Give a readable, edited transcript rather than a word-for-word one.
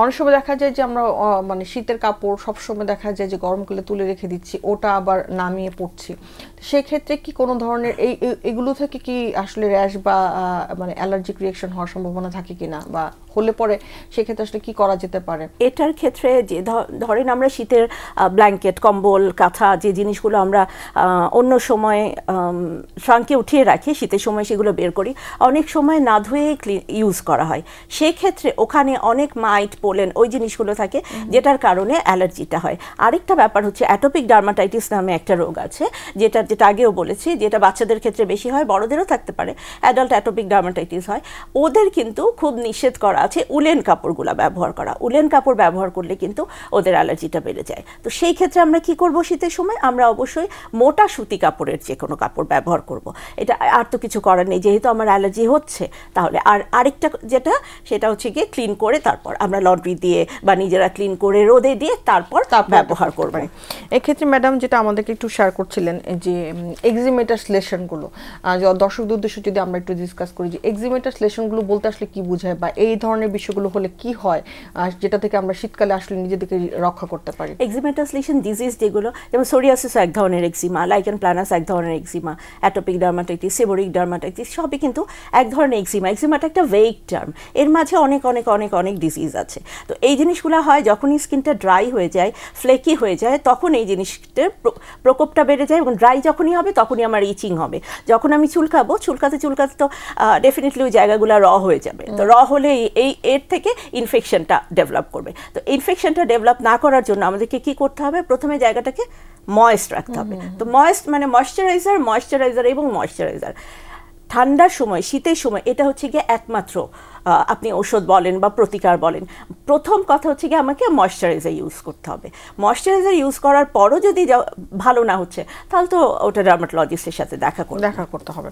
অনেক সময় দেখা যায় যে আমরা মানে শীতের কাপড় সবসময় দেখা যায় যে গরমকালে তুলে রেখে দিচ্ছি, ওটা আবার নামিয়ে পড়ছি। সেক্ষেত্রে কি কোনো ধরনের এগুলো থেকে কি আসলে র্যাশ বা মানে অ্যালার্জিক রিয়াকশন হওয়ার সম্ভাবনা থাকে কিনা, বা হলে পরে সেক্ষেত্রে আসলে কি করা যেতে পারে? এটার ক্ষেত্রে যে ধরেন আমরা শীতের ব্ল্যাঙ্কেট, কম্বল, কাঁথা যে জিনিসগুলো আমরা অন্য সময় ট্রাঙ্কে উঠিয়ে রাখি, শীতের সময় সেগুলো বের করি, অনেক সময় না ধুয়ে ইউজ করা হয়। সেক্ষেত্রে ওখানে অনেক মাইট, পোলেন, ওই জিনিসগুলো থাকে যেটার কারণে অ্যালার্জিটা হয়। আরেকটা ব্যাপার হচ্ছে অ্যাটোপিক ডার্মাটাইটিস নামে একটা রোগ আছে, যেটা আগেও বলেছি, যেটা বাচ্চাদের ক্ষেত্রে বেশি হয়, বড়দেরও থাকতে পারে, অ্যাডাল্ট অ্যাটোপিক ডার্মাটাইটিস হয়। ওদের কিন্তু খুব নিষেধ করা আছে উলেন কাপড়গুলো ব্যবহার করা। উলেন কাপড় ব্যবহার করলে কিন্তু ওদের অ্যালার্জিটা বেড়ে যায়। তো সেই ক্ষেত্রে আমরা কি করব, শীতের সময় আমরা অবশ্যই মোটা সুতি কাপড়ের যে কোনো কাপড় ব্যবহার করব। এটা আর তো কিছু করার নেই, যেহেতু আমার অ্যালার্জি হচ্ছে। তাহলে আরেকটা যেটা, সেটা হচ্ছে গিয়ে ক্লিন করে তারপর আমরা লন্ড্রি দিয়ে বা নিজেরা ক্লিন করে রোদে দিয়ে তারপর ব্যবহার করব। এক্ষেত্রে ম্যাডাম যেটা আমাদেরকে একটু শেয়ার করছিলেন যে এক্সিমেটাস লেশনগুলো, দর্শকদের উদ্দেশ্যে যদি আমরা একটু ডিসকাস করি যে এক্সিমেটাস লেশনগুলো বলতে আসলে কি বোঝায়, বা এই ধরনের বিষয়গুলো হলে কি হয় যেটা থেকে আমরা শীতকালে আসলে নিজেদেরকে রক্ষা করতে পারি? এক্সিমেটাস লেশন ডিজিজ যেগুলো, যেমন সোরিয়াসিস এক ধরনের এক্সিমা, লাইকেন প্ল্যানাস এক ধরনের এক্সিমা, অ্যাটোপিক ডার্মাটাইটিস, সেবোরিক ডার্মাটাইটিস, সবই কিন্তু এক ধরনের এক্সিমা। এক্সিমাটা একটা ভেগ টার্ম, এর মাঝে অনেক অনেক অনেক অনেক ডিজিজ আছে। তো এই জিনিসগুলো হয় যখনই স্কিনটা ড্রাই হয়ে যায়, ফ্লেকি হয়ে যায়, তখন এই জিনিসটার প্রকোপটা বেড়ে যায়, এবং ড্রাই যখনই হবে তখনই আমার ইচিং হবে। যখন আমি চুলকাবো, চুলকাতে চুলকাতে তো ডেফিনেটলি ওই জায়গাগুলো র হয়ে যাবে। তো র হলে এর থেকে ইনফেকশনটা ডেভেলপ করবে। তো ইনফেকশনটা ডেভেলপ না করার জন্য আমাদেরকে কি করতে হবে, প্রথমে জায়গাটাকে ময়েস্ট রাখতে হবে। তো ময়েস্ট মানে ময়েশ্চারাইজার এবং ময়েশ্চারাইজার। ঠান্ডার সময়, শীতের সময় এটা হচ্ছে গিয়ে একমাত্র আপনি ওষুধ বলেন বা প্রতিকার বলেন, প্রথম কথা হচ্ছে গিয়ে আমাকে ময়েশ্চারাইজার ইউজ করতে হবে। ময়েশ্চারাইজার ইউজ করার পরও যদি ভালো না হচ্ছে, তাহলে তো ওটা ডার্মাটোলজিস্টের সাথে দেখা করতে হবে।